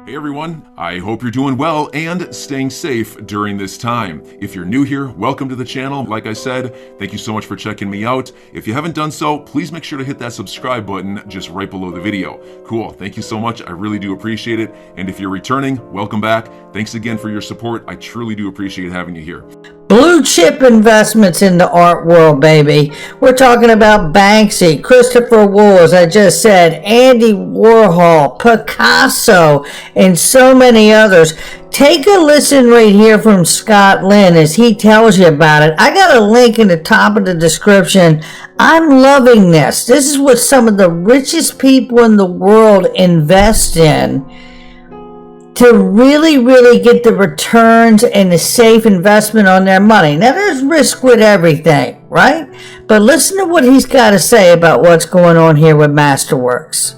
Hey everyone, I hope you're doing well and staying safe during this time. If you're new here, welcome to the channel. Like I said, thank you so much for checking me out. If you haven't done so, please make sure to hit that subscribe button just right below the video. Cool, thank you so much. I really do appreciate it. And if you're returning, welcome back. Thanks again for your support. I truly do appreciate having you here. Blue chip investments in the art world, baby. We're talking about Banksy, Christopher Wool, as I just said, Andy Warhol, Picasso, and so many others. Take a listen right here from Scott Lynn as he tells you about it. I got a link in the top of the description. I'm loving this. This is what some of the richest people in the world invest in to really get the returns and the safe investment on their money. Now, there's risk with everything, right? But listen to what he's got to say about what's going on here with Masterworks.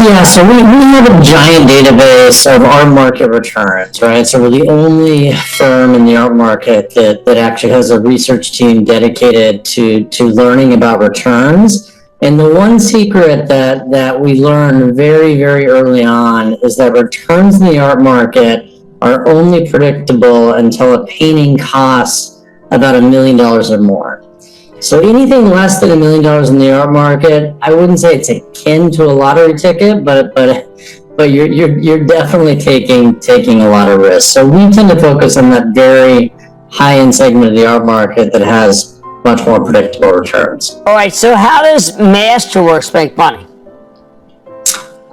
Yeah, so we have a giant database of art market returns, right? So we're the only firm in the art market that actually has a research team dedicated to learning about returns. And the one secret that we learned very early on is that returns in the art market are only predictable until a painting costs about $1 million or more. So anything less than $1 million in the art market, I wouldn't say it's akin to a lottery ticket, but you're definitely taking a lot of risk. So we tend to focus on that very high-end segment of the art market that has much more predictable returns. All right, so how does Masterworks make money?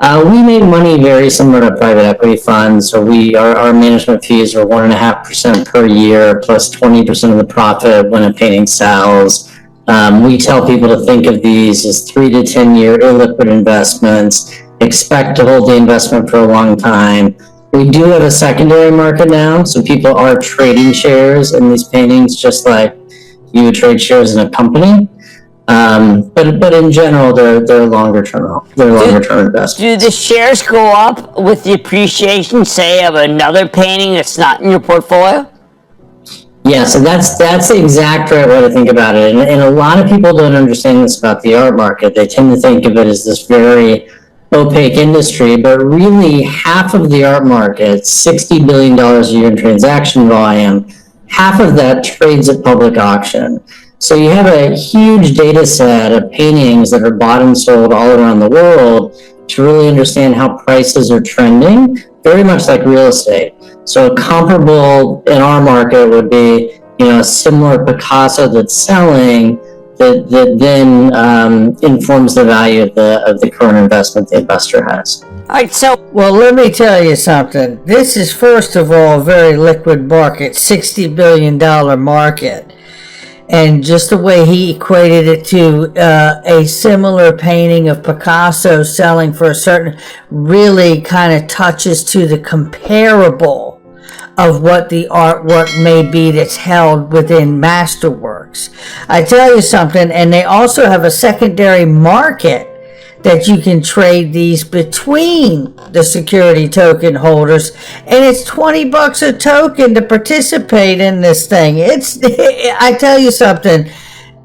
We make money very similar to private equity funds. So our management fees are 1.5% per year, plus 20% of the profit when a painting sells. We tell people to think of these as 3 to 10 year illiquid investments. Expect to hold the investment for a long time. We do have a secondary market now, so people are trading shares in these paintings, just like you would trade shares in a company. But in general, they're longer term investments. Do the shares go up with the appreciation, say, of another painting that's not in your portfolio? Yeah, so that's the exact right way to think about it. And a lot of people don't understand this about the art market. They tend to think of it as this very opaque industry, but really half of the art market, $60 billion a year in transaction volume, half of that trades at public auction. So you have a huge data set of paintings that are bought and sold all around the world to really understand how prices are trending, very much like real estate. So comparable in our market would be, a similar Picasso that's selling that then informs the value of the current investment the investor has. All right, so Well, let me tell you something. This is, first of all, a very liquid market, $60 billion market. And just the way he equated it to a similar painting of Picasso selling for a certain, really kind of touches to the comparable of what the artwork may be that's held within Masterworks. I tell you something, and they also have a secondary market that you can trade these between the security token holders, and it's $20 a token to participate in this thing. I tell you something,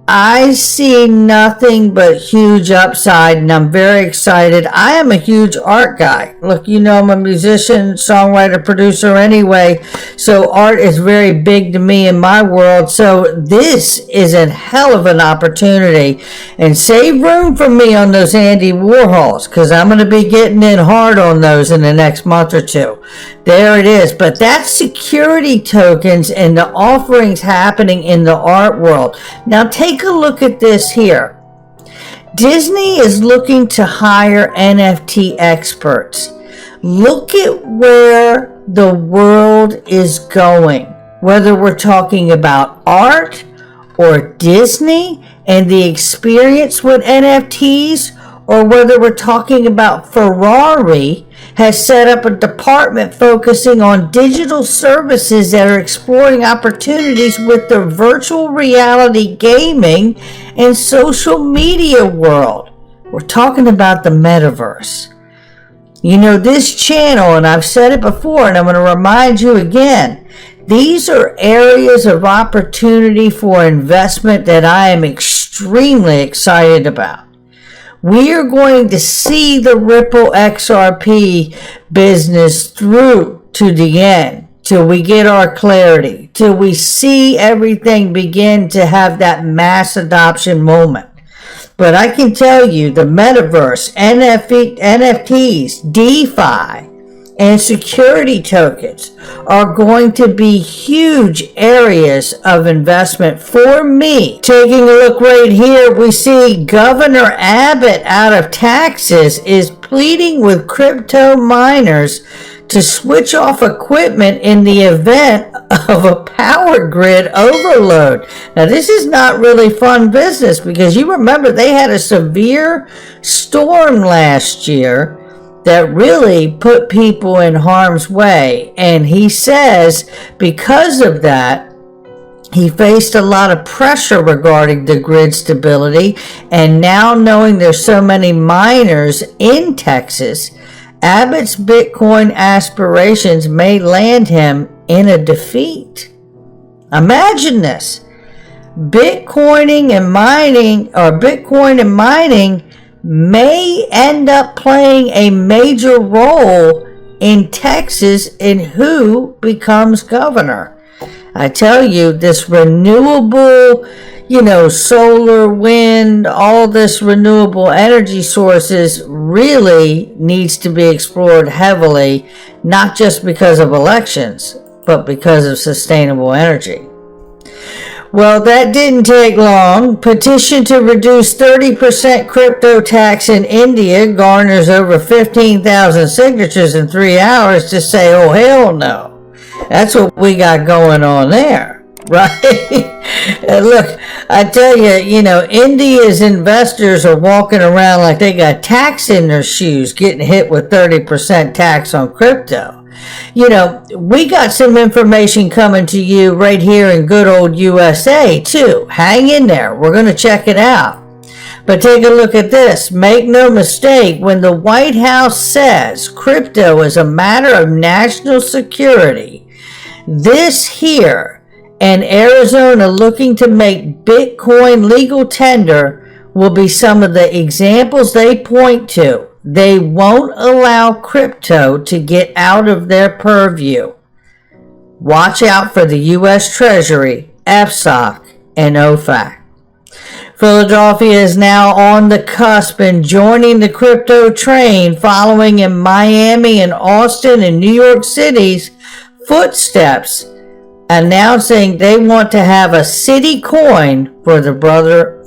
I see nothing but huge upside, and I'm very excited. I am a huge art guy. Look, I'm a musician, songwriter, producer anyway, so art is very big to me in my world. So this is a hell of an opportunity, and save room for me on those Andy Warhols, because I'm going to be getting in hard on those in the next month or two. There it is. But that's security tokens and the offerings happening in the art world. Now take a look at this here. Disney is looking to hire NFT experts. Look at where the world is going, whether we're talking about art or Disney and the experience with NFTs, or whether we're talking about Ferrari has set up a department focusing on digital services that are exploring opportunities with the virtual reality gaming and social media world. We're talking about the metaverse. This channel, and I've said it before, and I'm going to remind you again, these are areas of opportunity for investment that I am extremely excited about. We are going to see the Ripple XRP business through to the end, till we get our clarity, till we see everything begin to have that mass adoption moment. But I can tell you the metaverse, NFTs, DeFi, and security tokens are going to be huge areas of investment for me. Taking a look right here, we see Governor Abbott out of Texas is pleading with crypto miners to switch off equipment in the event of a power grid overload. Now, this is not really fun business, because you remember they had a severe storm last year that really put people in harm's way. And he says because of that, he faced a lot of pressure regarding the grid stability. And now, knowing there's so many miners in Texas, Abbott's Bitcoin aspirations may land him in a defeat. Imagine this. Bitcoin and mining may end up playing a major role in Texas in who becomes governor. I tell you, this renewable, solar, wind, all this renewable energy sources really needs to be explored heavily, not just because of elections, but because of sustainable energy. Well, that didn't take long. Petition to reduce 30% crypto tax in India garners over 15,000 signatures in 3 hours to say, oh, hell no. That's what we got going on there, right? And look, I tell you, India's investors are walking around like they got tax in their shoes, getting hit with 30% tax on crypto. We got some information coming to you right here in good old USA too. Hang in there. We're going to check it out. But take a look at this. Make no mistake, when the White House says crypto is a matter of national security, this here and Arizona looking to make Bitcoin legal tender will be some of the examples they point to. They won't allow crypto to get out of their purview. Watch out for the U.S. Treasury, FSOC, and OFAC. Philadelphia is now on the cusp and joining the crypto train, following in Miami and Austin and New York City's footsteps, announcing they want to have a city coin for the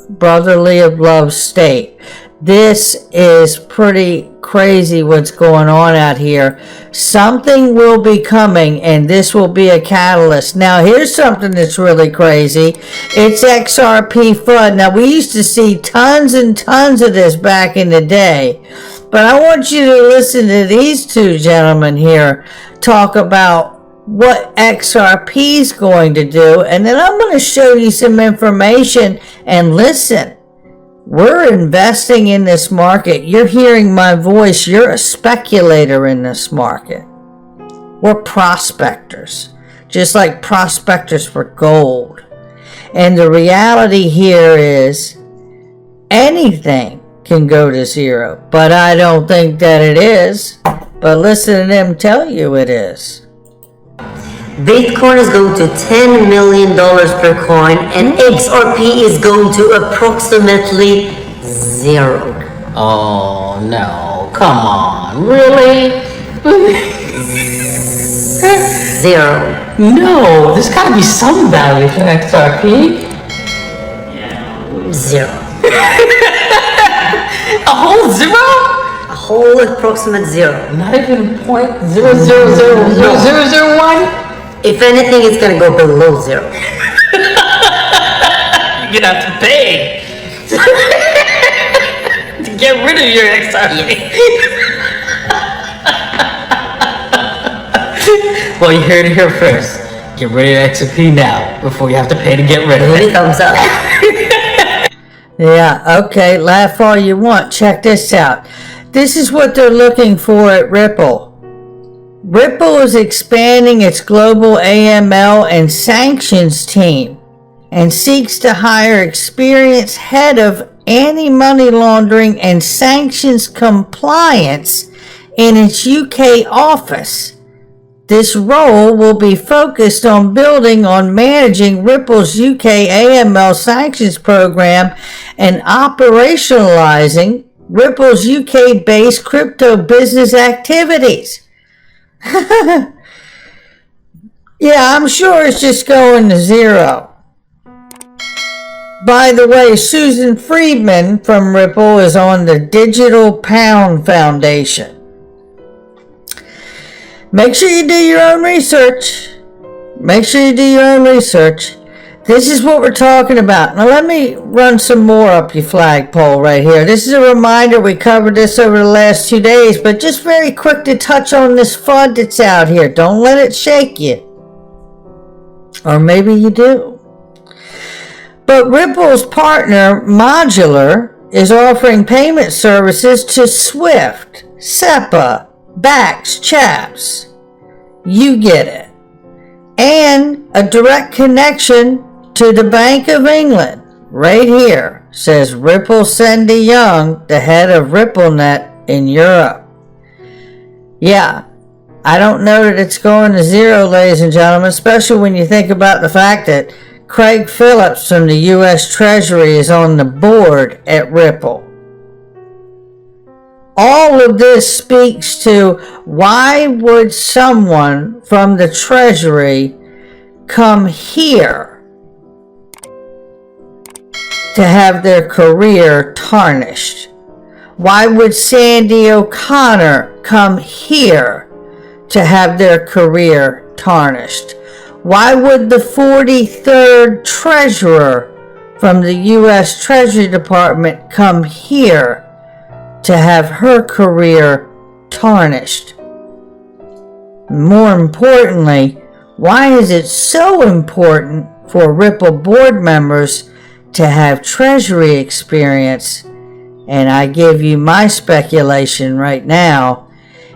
brotherly of love state. This is pretty crazy what's going on out here. Something will be coming, and this will be a catalyst. Now, here's something that's really crazy. It's XRP FUD. Now, we used to see tons and tons of this back in the day, but I want you to listen to these two gentlemen here talk about what XRP is going to do, and then I'm going to show you some information. And listen, we're investing in this market. You're hearing my voice. You're a speculator in this market. We're prospectors, just like prospectors for gold. And the reality here is anything can go to zero, but I don't think that it is. But listen to them tell you it is. Bitcoin is going to $10 million per coin, and XRP is going to approximately zero. Oh no, come on, really? Zero. No, there's gotta be some value for XRP. Zero. A whole zero? A whole approximate zero. Not even 0.0000001? If anything, it's gonna go below zero. You're gonna have to pay to get rid of your XRP. Well, you heard it here first. Get rid of XRP now before you have to pay to get rid of it. Thumbs up. Yeah, okay, laugh all you want. Check this out. This is what they're looking for at Ripple. Ripple is expanding its global AML and sanctions team. and seeks to hire experienced head of anti-money laundering and sanctions compliance in its UK office. This role will be focused on building on managing Ripple's UK AML sanctions program and operationalizing Ripple's UK-based crypto business activities. Yeah, I'm sure it's just going to zero. By the way, Susan Friedman from Ripple is on the Digital Pound Foundation. Make sure you do your own research. This is what we're talking about. Now let me run some more up your flagpole right here. This is a reminder. We covered this over the last 2 days, but just very quick to touch on this FUD that's out here. Don't let it shake you. Or maybe you do. But Ripple's partner, Modular, is offering payment services to Swift, SEPA, Bax, Chaps. You get it. And a direct connection to the Bank of England. Right here, says Ripple Cindy Young, the head of RippleNet in Europe. Yeah, I don't know that it's going to zero, ladies and gentlemen, especially when you think about the fact that Craig Phillips from the U.S. Treasury is on the board at Ripple. All of this speaks to why would someone from the Treasury come here to have their career tarnished? Why would Sandy O'Connor come here to have their career tarnished? Why would the 43rd Treasurer from the U.S. Treasury Department come here to have her career tarnished? More importantly, why is it so important for Ripple board members to have Treasury experience? And I give you my speculation right now.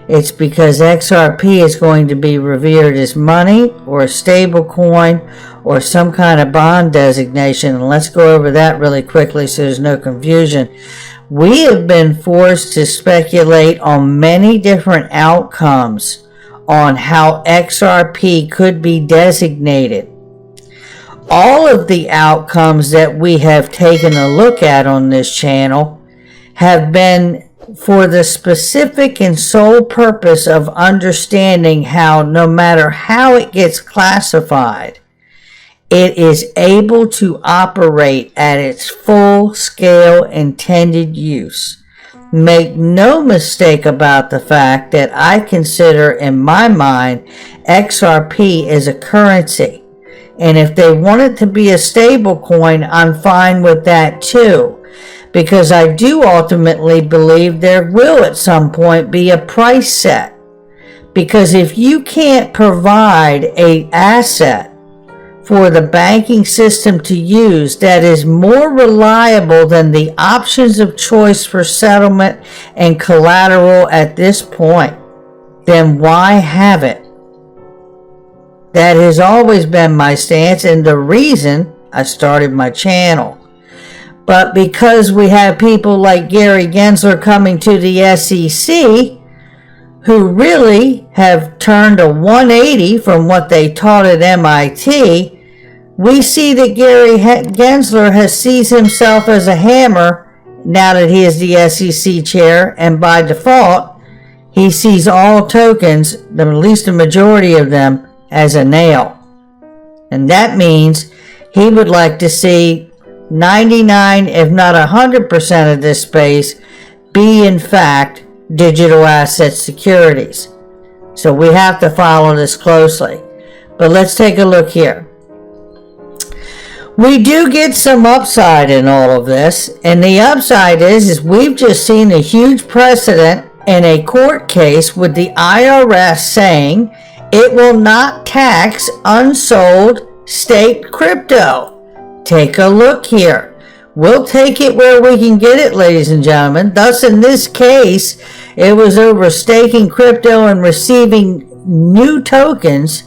It's because XRP is going to be revered as money or a stable coin or some kind of bond designation. And let's go over that really quickly so there's no confusion. We have been forced to speculate on many different outcomes on how XRP could be designated. All of the outcomes that we have taken a look at on this channel have been for the specific and sole purpose of understanding how, no matter how it gets classified, it is able to operate at its full scale intended use. Make no mistake about the fact that I consider, in my mind, XRP as a currency. And if they want it to be a stable coin, I'm fine with that too. Because I do ultimately believe there will at some point be a price set. Because if you can't provide an asset for the banking system to use that is more reliable than the options of choice for settlement and collateral at this point, then why have it? That has always been my stance and the reason I started my channel. But because we have people like Gary Gensler coming to the SEC, who really have turned a 180 from what they taught at MIT, we see that Gary Gensler has sees himself as a hammer now that he is the SEC chair, and by default, he sees all tokens, at least the majority of them, as a nail. And that means he would like to see 99, if not 100% of this space be in fact digital asset securities. So we have to follow this closely. But let's take a look here. We do get some upside in all of this, and the upside is we've just seen a huge precedent in a court case with the IRS saying it will not tax unsold staked crypto. Take a look here. We'll take it where we can get it, ladies and gentlemen. Thus, in this case, it was over staking crypto and receiving new tokens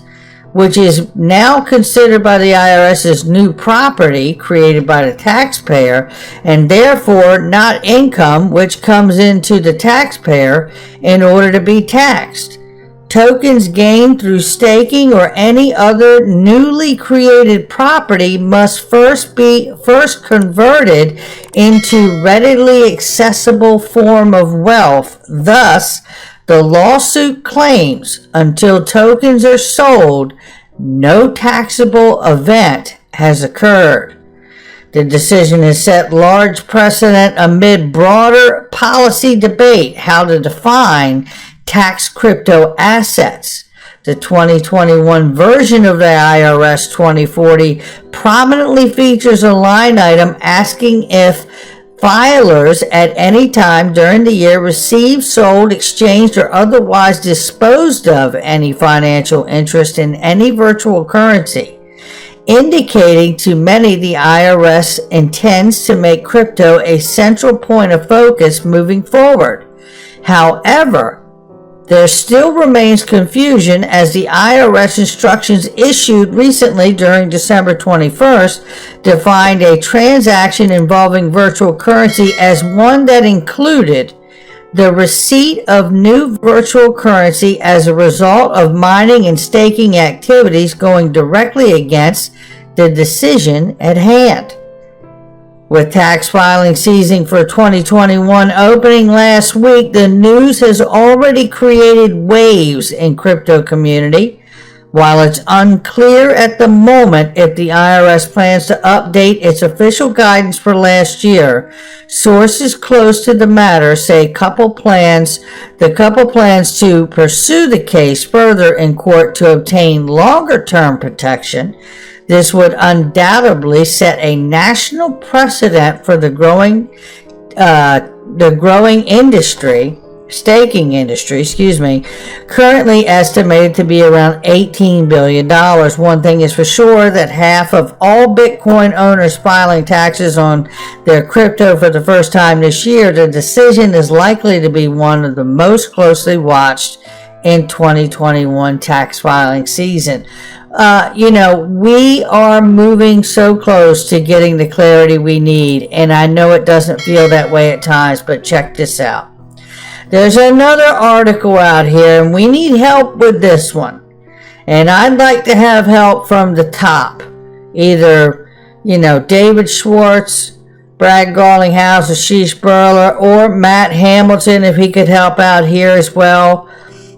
which is now considered by the IRS as new property created by the taxpayer, and therefore not income which comes into the taxpayer in order to be taxed. Tokens gained through staking or any other newly created property must first converted into readily accessible form of wealth. Thus, the lawsuit claims until tokens are sold, no taxable event has occurred. The decision has set large precedent amid broader policy debate how to define tax crypto assets. The 2021 version of the IRS 2040 prominently features a line item asking if filers at any time during the year receive, sold, exchanged, or otherwise disposed of any financial interest in any virtual currency, indicating to many the IRS intends to make crypto a central point of focus moving forward. However, there still remains confusion as the IRS instructions issued recently during December 21st defined a transaction involving virtual currency as one that included the receipt of new virtual currency as a result of mining and staking activities going directly against the decision at hand. With tax filing season for 2021 opening last week, the news has already created waves in crypto community. While it's unclear at the moment if the IRS plans to update its official guidance for last year, sources close to the matter say the couple plans to pursue the case further in court to obtain longer-term protection. This would undoubtedly set a national precedent for the growing staking industry, currently estimated to be around $18 billion. One thing is for sure, that half of all Bitcoin owners filing taxes on their crypto for the first time this year, the decision is likely to be one of the most closely watched in 2021 tax filing season. We are moving so close to getting the clarity we need, and I know it doesn't feel that way at times, but check this out. There's another article out here, and we need help with this one. And I'd like to have help from the top. Either, David Schwartz, Brad Garlinghouse, Ashish Burler, or Matt Hamilton, if he could help out here as well.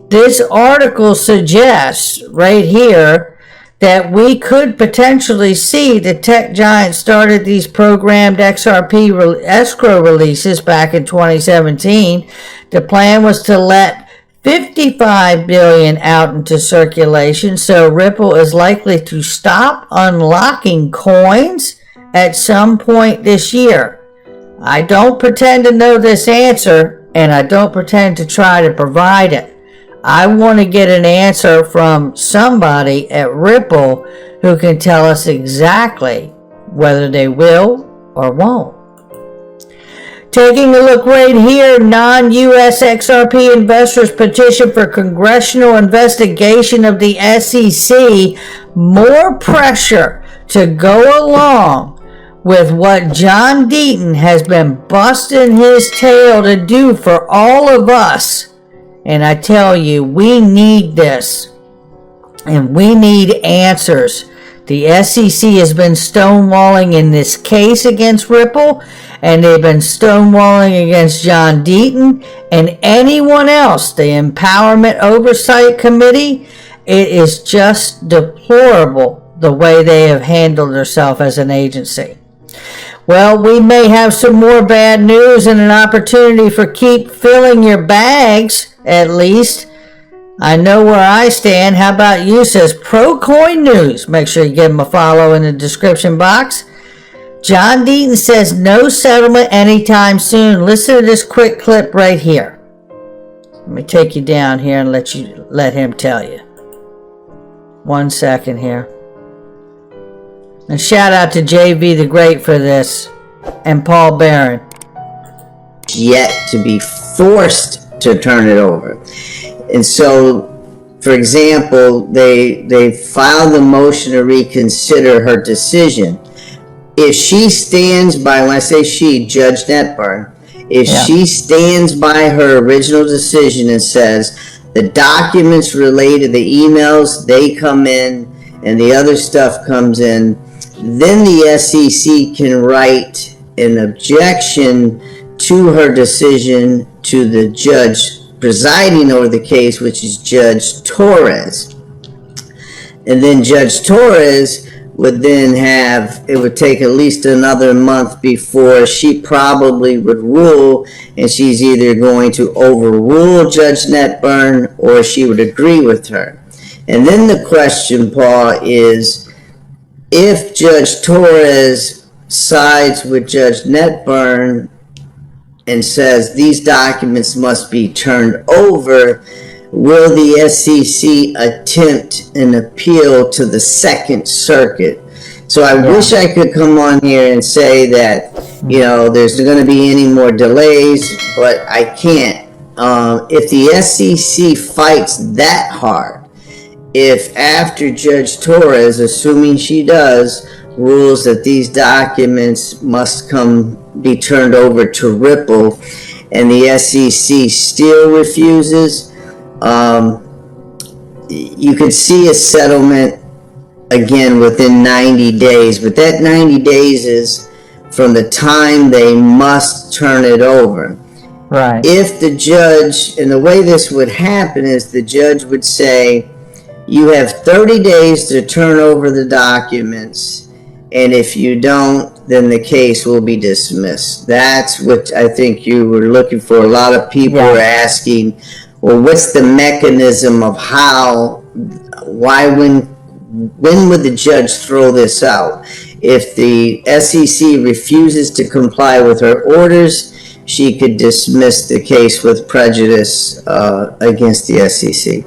This article suggests right here that we could potentially see the tech giant started these programmed XRP escrow releases back in 2017. The plan was to let 55 billion out into circulation, so Ripple is likely to stop unlocking coins at some point this year. I don't pretend to know this answer, and I don't pretend to try to provide it. I want to get an answer from somebody at Ripple who can tell us exactly whether they will or won't. Taking a look right here, non-US XRP investors petition for congressional investigation of the SEC. More pressure to go along with what John Deaton has been busting his tail to do for all of us. And I tell you, we need this. And we need answers. The SEC has been stonewalling in this case against Ripple, and they've been stonewalling against John Deaton and anyone else. The Empowerment Oversight Committee, it is just deplorable the way they have handled themselves as an agency. Well, we may have some more bad news and an opportunity for keep filling your bags, at least. I know where I stand. How about you, says ProCoin News. Make sure you give him a follow in the description box. John Deaton says no settlement anytime soon. Listen to this quick clip right here. Let me take you down here and let him tell you. 1 second here. And shout out to JV the Great for this, and Paul Barron. Yet to be forced to turn it over. And so for example, they filed the motion to reconsider her decision. If she stands by, when I say she, Judge Netburn, if she stands by her original decision and says the documents related, the emails, they come in and the other stuff comes in, then the SEC can write an objection to her decision to the judge presiding over the case, which is Judge Torres. And then Judge Torres would then have, it would take at least another month before she probably would rule, and she's either going to overrule Judge Netburn or she would agree with her. And then the question, Paul, is if Judge Torres sides with Judge Netburn and says these documents must be turned over, will the SEC attempt an appeal to the Second Circuit? So I wish I could come on here and say that, you know, there's going to be any more delays, but I can't. If the SEC fights that hard, if after Judge Torres, assuming she does, rules that these documents must be turned over to Ripple, and the SEC still refuses, you could see a settlement again within 90 days, but that 90 days is from the time they must turn it over. Right. If the judge, and the way this would happen is the judge would say, you have 30 days to turn over the documents, and if you don't, then the case will be dismissed. That's what I think you were looking for. A lot of people are asking, well, what's the mechanism of when would the judge throw this out? If the SEC refuses to comply with her orders, she could dismiss the case with prejudice against the SEC.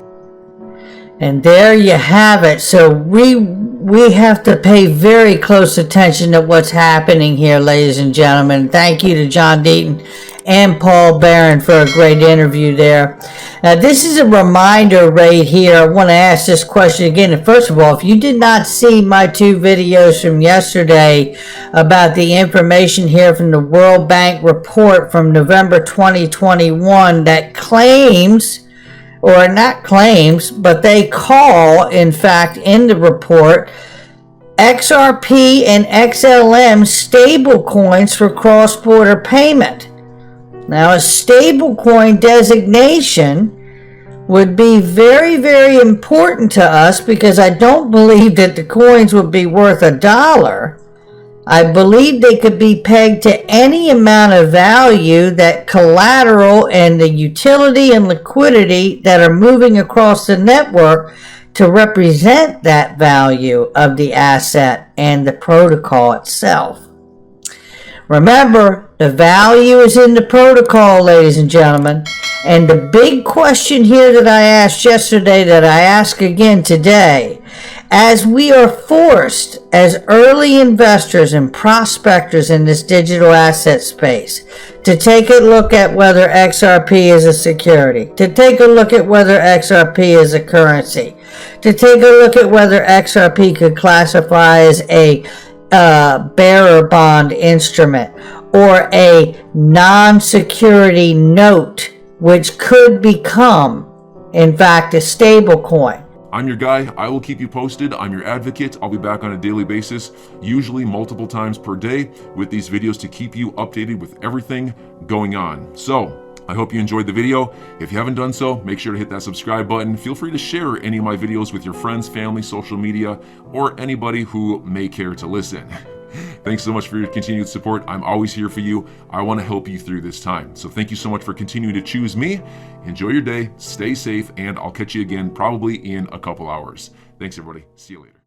And there you have it. So we have to pay very close attention to what's happening here, ladies and gentlemen. Thank you to John Deaton and Paul Barron for a great interview there. Now, this is a reminder right here. I want to ask this question again. And first of all, if you did not see my two videos from yesterday about the information here from the World Bank report from November 2021 that claims, or not claims, but they call, in fact, in the report, XRP and XLM stable coins for cross-border payment. Now, a stablecoin designation would be very, very important to us because I don't believe that the coins would be worth $1. I believe they could be pegged to any amount of value that collateral and the utility and liquidity that are moving across the network to represent that value of the asset and the protocol itself. Remember, the value is in the protocol, ladies and gentlemen. And the big question here that I asked yesterday that I ask again today, as we are forced as early investors and prospectors in this digital asset space to take a look at whether XRP is a security, to take a look at whether XRP is a currency, to take a look at whether XRP could classify as a bearer bond instrument or a non-security note, which could become, in fact, a stable coin. I'm your guy. I will keep you posted. I'm your advocate. I'll be back on a daily basis, usually multiple times per day, with these videos to keep you updated with everything going on. So, I hope you enjoyed the video. If you haven't done so, make sure to hit that subscribe button. Feel free to share any of my videos with your friends, family, social media, or anybody who may care to listen. Thanks so much for your continued support. I'm always here for you. I want to help you through this time. So thank you so much for continuing to choose me. Enjoy your day, stay safe, and I'll catch you again probably in a couple hours. Thanks, everybody. See you later.